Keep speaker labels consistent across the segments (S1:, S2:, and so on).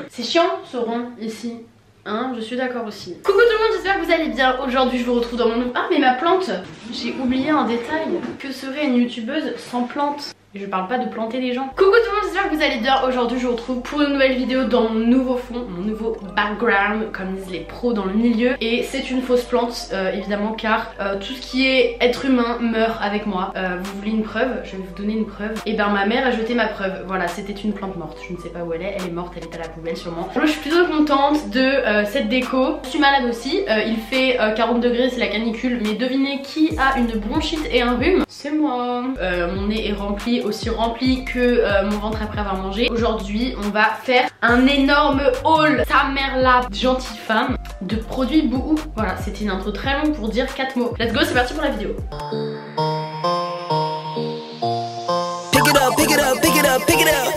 S1: C'est chiant ce rond ici. Hein, je suis d'accord aussi. Coucou tout le monde, j'espère que vous allez bien. Aujourd'hui je vous retrouve dans mon nouveau... Ah mais ma plante, j'ai oublié un détail. Que serait une youtubeuse sans plante? Je parle pas de planter les gens. Coucou tout le monde, j'espère que vous allez bien. Aujourd'hui je vous retrouve pour une nouvelle vidéo dans mon nouveau fond, mon nouveau background, comme disent les pros dans le milieu. Et c'est une fausse plante évidemment, car tout ce qui est être humain meurt avec moi. Vous voulez une preuve? Je vais vous donner une preuve. Et ben ma mère a jeté ma preuve. Voilà, c'était une plante morte. Je ne sais pas où elle est morte, elle est à la poubelle sûrement. Moi je suis plutôt contente de cette déco. Je suis malade aussi, il fait 40 degrés, c'est la canicule. Mais devinez qui a une bronchite et un rhume? C'est moi. Mon nez est rempli, aussi rempli que mon ventre après avoir mangé. Aujourd'hui on va faire un énorme haul, ta mère la gentille femme, de produits Boohoo. Voilà, c'était une intro très longue pour dire 4 mots. Let's go, c'est parti pour la vidéo.
S2: Pick it up, pick it up, pick it up, pick it up.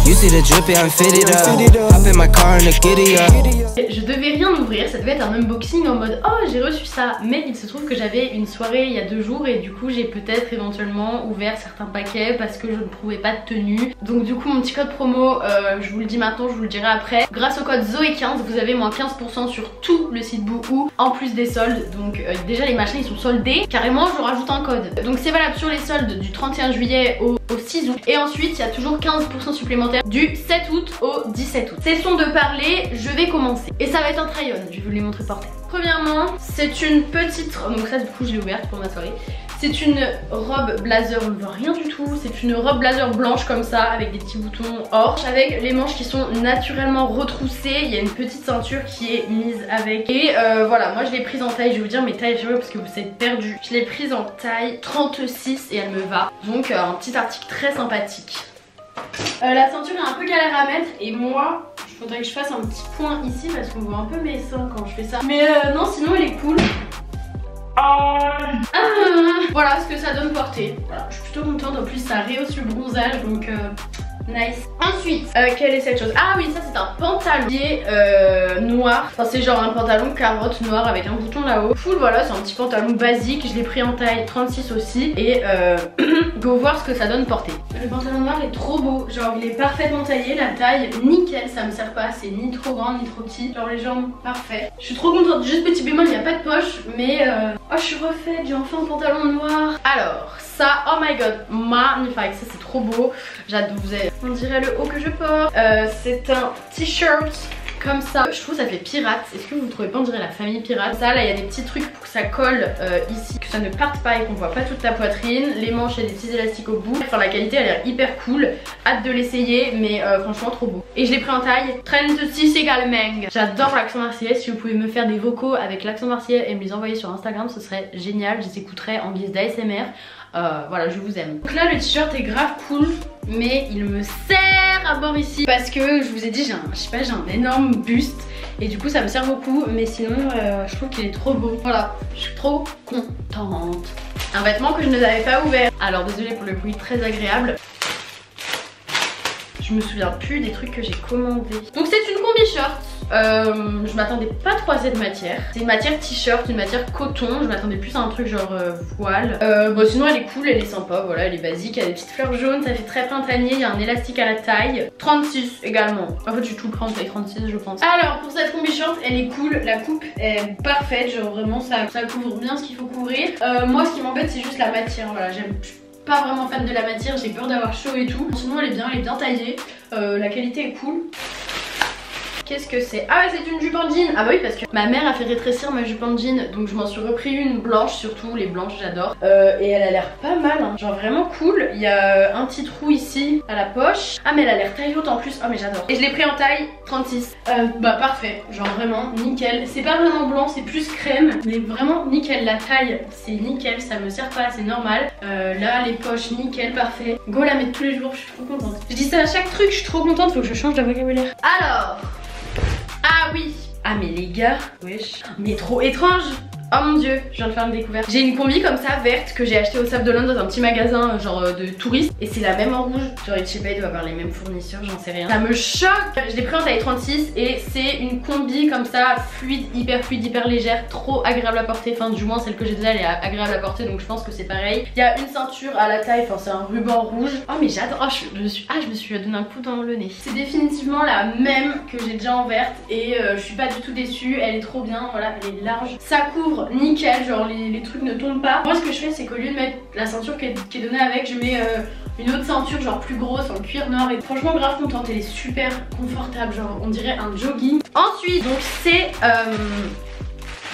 S2: You see the drippy, I'm fitted up. Hop in my car and the giddy up.
S1: Je devais rien ouvrir, ça devait être un unboxing en mode oh j'ai reçu ça, mais il se trouve que j'avais une soirée il y a 2 jours et du coup j'ai peut-être éventuellement ouvert certains paquets parce que je ne trouvais pas de tenue. Donc du coup mon petit code promo, je vous le dis maintenant, je vous le dirai après. Grâce au code Zoé15 vous avez moins 15% sur tout le site Boohoo en plus des soldes. Donc déjà les machins ils sont soldés, carrément je rajoute un code. Donc c'est valable sur les soldes du 31 juillet au 6 août. Et ensuite il y a toujours 15% supplémentaire du 7 août au 17 août. Cessons de parler, je vais commencer. Et ça va être un try-on, je vais vous les montrer porter. Premièrement, c'est une petite... Donc ça du coup je l'ai ouverte pour ma soirée. C'est une robe blazer, on ne voit rien du tout. C'est une robe blazer blanche comme ça, avec des petits boutons or, avec les manches qui sont naturellement retroussées. Il y a une petite ceinture qui est mise avec. Et voilà, moi je l'ai prise en taille, je vais vous dire mes tailles parce que vous êtes perdus. Je l'ai prise en taille 36 et elle me va. Donc un petit article très sympathique. La ceinture est un peu galère à mettre et moi il faudrait que je fasse un petit point ici parce qu'on voit un peu mes seins quand je fais ça. Mais non, sinon elle est cool. Voilà ce que ça donne porter. Voilà, je suis plutôt contente, en plus ça rehausse le bronzage donc nice. Ensuite, quelle est cette chose? Ah oui, ça c'est un pantalon qui est noir. Enfin c'est genre un pantalon carotte noir avec un bouton là-haut. Full, voilà, c'est un petit pantalon basique. Je l'ai pris en taille 36 aussi. Et go voir ce que ça donne porter. Le pantalon noir est trop beau. Genre il est parfaitement taillé, la taille nickel, ça me sert pas. C'est ni trop grand ni trop petit. Genre les jambes parfait. Je suis trop contente. Juste petit bémol, il n'y a pas de poche. Mais oh je suis refaite, j'ai enfin un pantalon noir. Alors ça, oh my god, magnifique, ça c'est trop beau. J'adore, on dirait le haut que je porte. C'est un t-shirt comme ça. Je trouve ça fait pirate. Est-ce que vous trouvez pas, on dirait la famille pirate? Ça là il y a des petits trucs pour que ça colle ici, que ça ne parte pas et qu'on voit pas toute la poitrine. Les manches il y a des petits élastiques au bout. Enfin la qualité elle a l'air hyper cool. Hâte de l'essayer mais franchement trop beau. Et je l'ai pris en taille 36 également. J'adore l'accent marseillais. Si vous pouvez me faire des vocaux avec l'accent marseillais et me les envoyer sur Instagram ce serait génial. Je les écouterai en guise d'ASMR. Voilà, je vous aime. Donc là le t-shirt est grave cool, mais il me sert à bord ici parce que je vous ai dit j'ai un énorme buste et du coup ça me sert beaucoup, mais sinon je trouve qu'il est trop beau. Voilà, je suis trop contente. Un vêtement que je ne l'avais pas ouvert. Alors désolée pour le bruit très agréable. Je me souviens plus des trucs que j'ai commandés. Donc c'est une combi-shirt. Je m'attendais pas trop à cette matière. C'est une matière t-shirt, une matière coton. Je m'attendais plus à un truc genre voile. Bon sinon elle est cool, elle est sympa, voilà, elle est basique. Elle a des petites fleurs jaunes, ça fait très printanier. Il y a un élastique à la taille. 36 également. En fait j'ai tout pris en taille 36 je pense. Alors pour cette combi-shirt elle est cool. La coupe est parfaite, genre vraiment ça couvre bien ce qu'il faut couvrir. Moi ce qui m'embête c'est juste la matière, voilà, j'aime pas vraiment fan de la matière, j'ai peur d'avoir chaud et tout. Sinon elle est bien taillée, la qualité est cool. Qu'est-ce que c'est? Ah c'est une jupe en jean. Ah bah oui parce que ma mère a fait rétrécir ma jupe en jean. Donc je m'en suis repris une blanche, surtout les blanches j'adore. Et elle a l'air pas mal hein. Genre vraiment cool. Il y a un petit trou ici à la poche. Ah mais elle a l'air taille haute en plus. Ah mais j'adore. Et je l'ai pris en taille 36. Bah parfait, genre vraiment nickel. C'est pas vraiment blanc, c'est plus crème. Mais vraiment nickel, la taille c'est nickel. Ça me sert pas, c'est normal. Là les poches nickel, parfait. Go la mettre tous les jours, je suis trop contente. Je dis ça à chaque truc, je suis trop contente. Faut que je change de vocabulaire. Alors ah oui. Ah mais les gars, wesh, mais trop étrange. Oh mon dieu, je viens de faire une découverte. J'ai une combi comme ça verte que j'ai acheté au Save d'Olonne dans un petit magasin genre de touristes. Et c'est la même en rouge. Genre je sais pas, il doit avoir les mêmes fournisseurs, j'en sais rien. Ça me choque. Je l'ai pris en taille 36 et c'est une combi comme ça, fluide, hyper légère, trop agréable à porter. Enfin du moins celle que j'ai déjà elle est agréable à porter, donc je pense que c'est pareil. Il y a une ceinture à la taille, enfin c'est un ruban rouge. Oh mais j'adore, oh, je me suis donné un coup dans le nez. C'est définitivement la même que j'ai déjà en verte et je suis pas du tout déçue. Elle est trop bien, voilà, elle est large. Ça couvre nickel, genre les trucs ne tombent pas. Moi ce que je fais c'est qu'au lieu de mettre la ceinture qui est donnée avec, je mets une autre ceinture genre plus grosse en cuir noir et franchement grave contente, elle est super confortable, genre on dirait un jogging. Ensuite donc c'est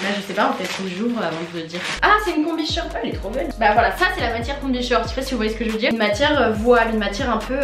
S1: là je sais pas en fait, faut que j'ouvre avant de le dire. Ah c'est une combi short, elle est trop belle. Bah voilà, ça c'est la matière combi short, je sais pas si vous voyez ce que je veux dire. Une matière voile, une matière un peu,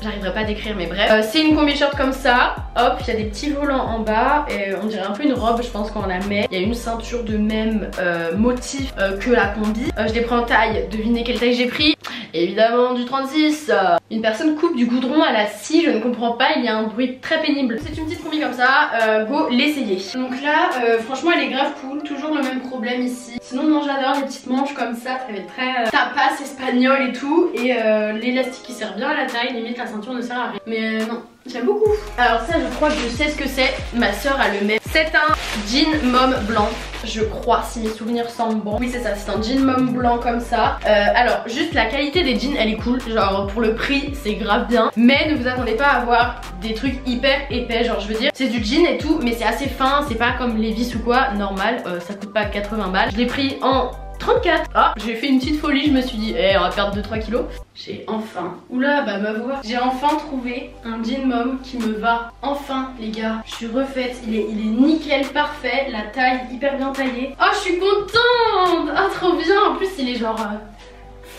S1: j'arriverai pas à décrire mais bref. C'est une combi short comme ça, hop, il y a des petits volants en bas et on dirait un peu une robe je pense quand on la met. Il y a une ceinture de même motif que la combi. Je les prends en taille, devinez quelle taille j'ai pris. Évidemment du 36. Une personne coupe du goudron à la scie, je ne comprends pas, il y a un bruit très pénible. C'est une petite combi comme ça, go l'essayer. Donc là franchement elle est grave cool, toujours le même problème ici. Sinon non j'adore les petites manches comme ça, ça fait très tapas espagnol et tout. Et l'élastique qui sert bien à la taille, limite la ceinture ne sert à rien. Mais non, j'aime beaucoup. Alors ça je crois que je sais ce que c'est, ma soeur a le même. C'est un jean mom blanc, je crois si mes souvenirs semblent bons. Oui c'est ça, c'est un jean mom blanc comme ça. Alors juste la qualité des jeans elle est cool, genre pour le prix c'est grave bien. Mais ne vous attendez pas à avoir des trucs hyper épais, genre je veux dire c'est du jean et tout mais c'est assez fin, c'est pas comme Levi's ou quoi, normal, ça coûte pas 80 balles. Je l'ai pris en 34. Ah, j'ai fait une petite folie, je me suis dit, on va perdre 2-3 kilos. J'ai enfin, oula, bah ma voix. J'ai enfin trouvé un jean mom qui me va. Enfin, les gars, je suis refaite. Il est nickel, parfait. La taille, hyper bien taillée. Oh, je suis contente. Ah, trop bien. En plus, il est genre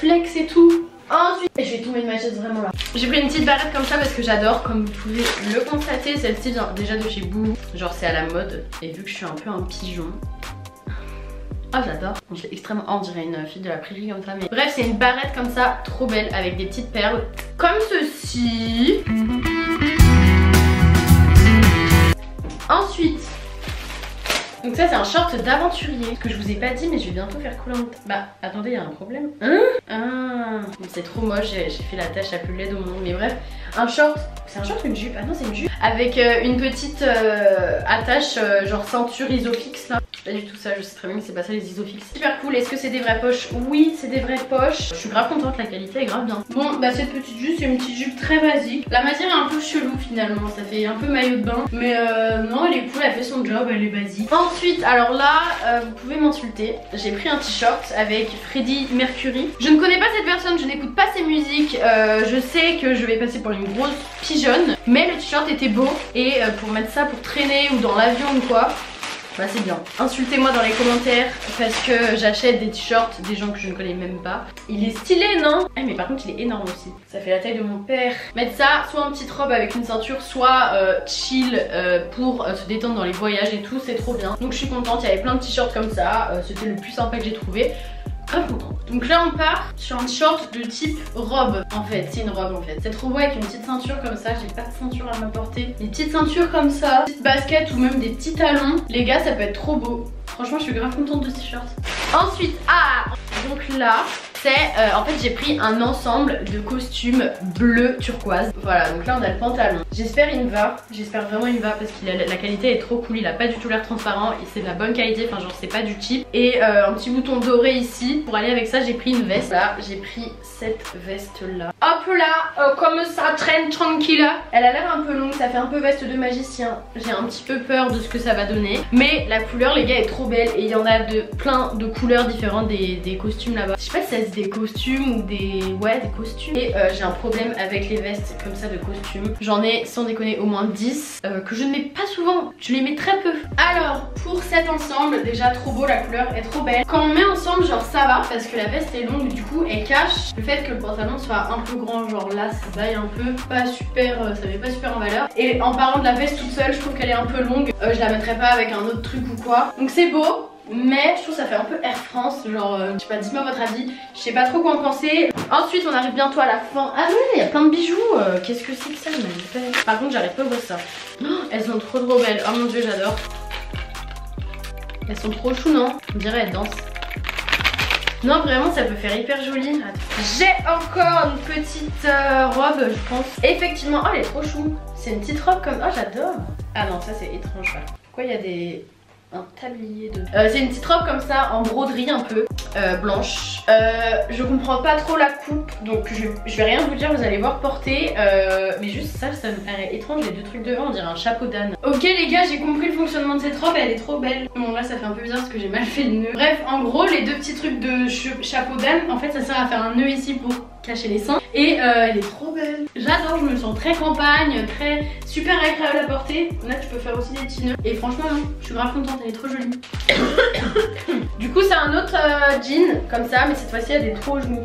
S1: flex et tout. Ensuite, je vais tomber de ma chaise vraiment là. J'ai pris une petite barrette comme ça parce que j'adore, comme vous pouvez le constater. Celle-ci vient déjà de chez Boo. Genre, c'est à la mode. Et vu que je suis un peu un pigeon. Ah j'adore, c'est extrêmement, on dirait une fille de la prairie comme ça mais bref c'est une barrette comme ça, trop belle avec des petites perles comme ceci. Ensuite, donc ça c'est un short d'aventurier que je vous ai pas dit mais je vais bientôt faire couler en... Bah attendez, il y a un problème. C'est trop moche, j'ai fait la tâche la plus laide au monde mais bref. Un short, c'est un short ou une jupe? Ah non c'est une jupe. Avec une petite attache genre ceinture Isofix là. Pas du tout ça, je sais très bien que c'est pas ça les Isofix. Super cool, est-ce que c'est des vraies poches? Oui c'est des vraies poches. Je suis grave contente, la qualité est grave bien. Bon bah cette petite jupe c'est une petite jupe très basique. La matière est un peu chelou finalement, ça fait un peu maillot de bain. Mais non elle est cool, elle fait son job, elle est basique. Ensuite alors là vous pouvez m'insulter. J'ai pris un t-shirt avec Freddie Mercury. Je ne connais pas cette personne, je n'écoute pas ses musiques. Je sais que je vais passer pour une grosse pigeonne. Mais le t-shirt était beau et pour mettre ça pour traîner ou dans l'avion ou quoi, bah c'est bien. Insultez-moi dans les commentaires parce que j'achète des t-shirts des gens que je ne connais même pas. Il est stylé non? Ah mais par contre il est énorme aussi. Ça fait la taille de mon père. Mettre ça soit en petite robe avec une ceinture, soit chill pour se détendre dans les voyages et tout, c'est trop bien. Donc je suis contente, il y avait plein de t-shirts comme ça. C'était le plus sympa que j'ai trouvé. Grave contente. Donc là on part sur un short de type robe. En fait c'est une robe en fait. C'est trop beau avec une petite ceinture comme ça. J'ai pas de ceinture à m'apporter. Des petites ceintures comme ça, des petites baskets ou même des petits talons. Les gars ça peut être trop beau. Franchement je suis grave contente de ce t-shirt. Ensuite donc là c'est en fait j'ai pris un ensemble de costumes bleu turquoise. Voilà donc là on a le pantalon. J'espère il me va. J'espère vraiment il me va parce que la qualité est trop cool. Il a pas du tout l'air transparent et c'est de la bonne qualité. Enfin genre c'est pas du cheap. Et un petit bouton doré ici. Pour aller avec ça j'ai pris une veste. Là j'ai pris cette veste là. Hop là comme ça traîne tranquille. Elle a l'air un peu longue. Ça fait un peu veste de magicien. J'ai un petit peu peur de ce que ça va donner. Mais la couleur les gars est trop belle. Et il y en a de plein de couleurs différentes des costumes là-bas. Je sais pas si ça se des costumes ou des costumes et j'ai un problème avec les vestes comme ça de costumes. J'en ai sans déconner au moins 10 que je ne mets pas souvent, je les mets très peu. Alors pour cet ensemble déjà trop beau, la couleur est trop belle. Quand on met ensemble genre ça va parce que la veste est longue du coup elle cache le fait que le pantalon soit un peu grand, genre là ça baille un peu, pas super, ça met pas super en valeur. Et en parlant de la veste toute seule je trouve qu'elle est un peu longue, je la mettrai pas avec un autre truc ou quoi. Donc c'est beau. Mais je trouve que ça fait un peu Air France, genre je sais pas, dites-moi votre avis, je sais pas trop quoi en penser. Ensuite on arrive bientôt à la fin. Ah ouais, il y a plein de bijoux, qu'est-ce que c'est que ça, Par contre j'arrive pas à voir ça. Oh, elles sont trop belles, oh mon dieu j'adore. Elles sont trop chou, non? On dirait elles dansent. Non, vraiment, ça peut faire hyper joli. J'ai encore une petite robe, je pense. Effectivement, oh, elle est trop chou. C'est une petite robe comme... Oh, j'adore. Ah non, ça c'est étrange. Pourquoi il y a des... un tablier de... c'est une petite robe comme ça, en broderie un peu, blanche. Je comprends pas trop la coupe, donc je vais rien vous dire, vous allez voir porter. Mais juste ça me paraît étrange, les deux trucs devant, on dirait un chapeau d'âne. Ok les gars, j'ai compris le fonctionnement de cette robe, elle est trop belle. Bon là ça fait un peu bizarre parce que j'ai mal fait le nœud. Bref, en gros, les deux petits trucs de chapeau d'âne, en fait ça sert à faire un nœud ici pour cacher les seins. Et elle est trop belle. J'adore, je me sens très campagne, très super agréable à porter. Là tu peux faire aussi des petits nœuds. Et franchement je suis grave contente, elle est trop jolie. Du coup c'est un autre jean comme ça, mais cette fois-ci elle est trop genou.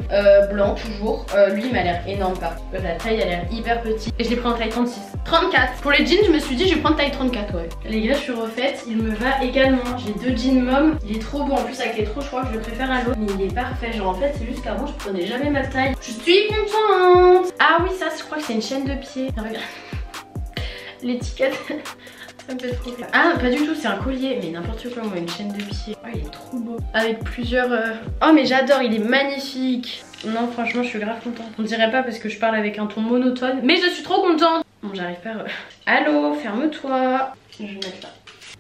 S1: Blanc toujours. Lui il m'a l'air énorme par contre. La taille a l'air hyper petite. Et je l'ai pris en taille 36. 34. Pour les jeans je me suis dit je vais prendre taille 34, ouais. Les gars je suis refaite, il me va également. J'ai deux jeans mom. Il est trop beau en plus avec les trous, je crois que je le préfère à l'autre. Mais il est parfait. Genre en fait c'est juste qu'avant je prenais jamais ma taille. Je suis contente. Ah oui ça je crois que c'est une chaîne de pied. Regarde. L'étiquette. Ça me fait trop rire. Ah pas du tout, c'est un collier. Mais n'importe quoi, moi une chaîne de pied. Oh il est trop beau. Avec plusieurs... Oh mais j'adore, il est magnifique. Non franchement je suis grave contente. On dirait pas parce que je parle avec un ton monotone. Mais je suis trop contente. Bon j'arrive pas... Allô, ferme-toi. Je vais mettre là.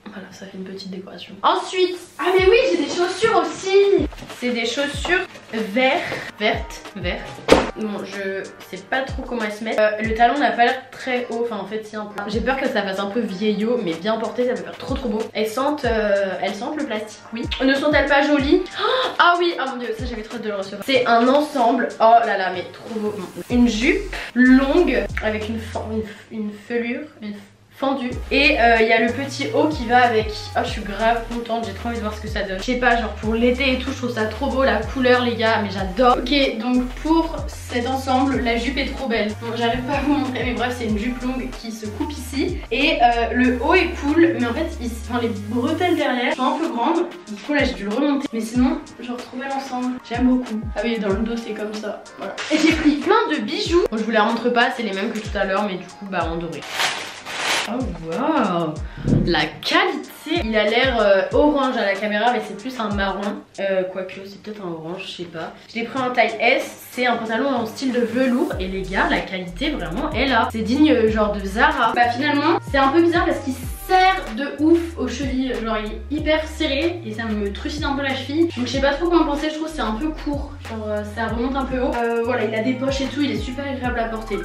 S1: Voilà, ça fait une petite décoration. Ensuite, ah mais oui, j'ai des chaussures aussi. C'est des chaussures vertes. Bon, je sais pas trop comment elles se mettent. Le talon n'a pas l'air très haut, enfin en fait c'est un peu. J'ai peur que ça fasse un peu vieillot, mais bien porté, ça peut faire trop beau. Elles sentent le plastique, oui. Ne sont-elles pas jolies? Oh, ah oui, oh mon dieu, ça j'avais trop hâte de le recevoir. C'est un ensemble, oh là là, mais trop beau. Une jupe longue avec une felure, fendu. Et il y a le petit haut qui va avec. Oh je suis grave contente, j'ai trop envie de voir ce que ça donne. Je sais pas, genre pour l'été et tout, je trouve ça trop beau, la couleur les gars, mais j'adore. Ok, donc pour cet ensemble, la jupe est trop belle. Bon j'arrive pas à vous montrer, mais bref c'est une jupe longue qui se coupe ici. Et le haut est cool, mais en fait les bretelles derrière sont un peu grandes. Du coup là j'ai dû le remonter. Mais sinon, je retrouvais l'ensemble. J'aime beaucoup. Ah oui, dans le dos c'est comme ça. Voilà. Et j'ai pris plein de bijoux. Bon je vous les remontre pas, c'est les mêmes que tout à l'heure, mais du coup bah en doré. Oh wow, la qualité. Il a l'air orange à la caméra, mais c'est plus un marron. Quoique c'est peut-être un orange, je sais pas. Je l'ai pris en taille S. C'est un pantalon en style de velours. Et les gars, la qualité vraiment est là. C'est digne genre de Zara. Bah finalement c'est un peu bizarre parce qu'il serre de ouf aux chevilles. Genre il est hyper serré et ça me trucide un peu la cheville. Donc je sais pas trop comment penser, je trouve que c'est un peu court. Genre ça remonte un peu haut. Voilà, il a des poches et tout, il est super agréable à porter.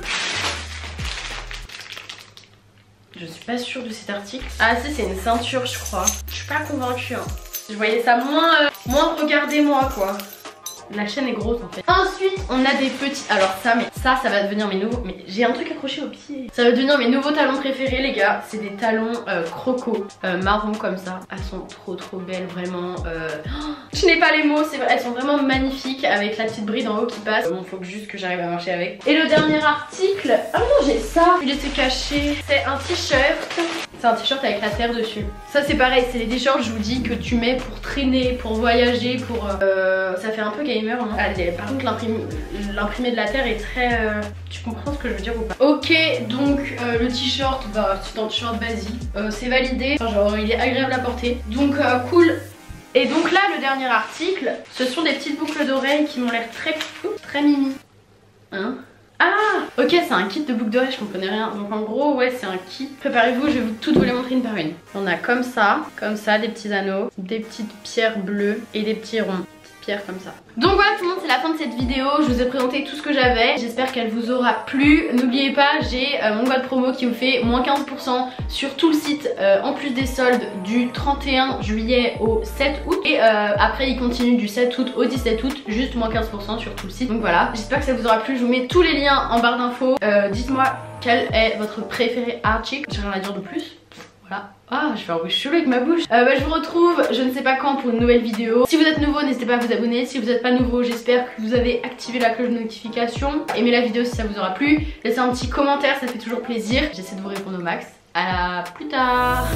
S1: Je suis pas sûre de cet article. Ah si, c'est une ceinture je crois. Je suis pas convaincue hein. Je voyais ça moins regardez-moi quoi. La chaîne est grosse en fait. Ensuite on a des petits. Alors ça ça va devenir mes nouveaux. Mais j'ai un truc accroché au pied. Ça va devenir mes nouveaux talons préférés les gars. C'est des talons croco marron comme ça. Elles sont trop belles vraiment. Je n'ai pas les mots, c'est vrai. Elles sont vraiment magnifiques avec la petite bride en haut qui passe. Bon faut juste que j'arrive à marcher avec. Et le dernier article. Ah non j'ai ça. Il était caché. C'est un t-shirt. C'est un t-shirt avec la terre dessus. Ça c'est pareil, c'est les t-shirts je vous dis que tu mets pour traîner, pour voyager, pour... ça fait un peu gamer non? Par contre l'imprimé de la terre est très... Tu comprends ce que je veux dire ou pas? Ok donc le t-shirt, bah c'est un t-shirt basique. C'est validé, enfin, genre il est agréable à porter. Donc cool. Et donc là le dernier article, ce sont des petites boucles d'oreilles qui m'ont l'air très mimi. Hein? Ah ok, c'est un kit de boucles d'oreilles, je comprenais rien. Donc en gros ouais c'est un kit. Préparez-vous, je vais toutes vous les montrer une par une. On a comme ça des petits anneaux, des petites pierres bleues et des petits ronds. Pierre comme ça. Donc voilà tout le monde, c'est la fin de cette vidéo. Je vous ai présenté tout ce que j'avais. J'espère qu'elle vous aura plu. N'oubliez pas, j'ai mon code promo qui vous fait moins 15% sur tout le site en plus des soldes du 31 juillet au 7 août. Et après il continue du 7 août au 17 août, juste moins 15% sur tout le site. Donc voilà, j'espère que ça vous aura plu. Je vous mets tous les liens en barre d'infos. Dites-moi quel est votre préféré article. J'ai rien à dire de plus. Voilà. Ah, je fais un bruit chelou avec ma bouche. Je vous retrouve je ne sais pas quand pour une nouvelle vidéo. Si vous êtes nouveau, n'hésitez pas à vous abonner. Si vous n'êtes pas nouveau, j'espère que vous avez activé la cloche de notification. Aimez la vidéo si ça vous aura plu. Laissez un petit commentaire, ça fait toujours plaisir. J'essaie de vous répondre au max. À plus tard.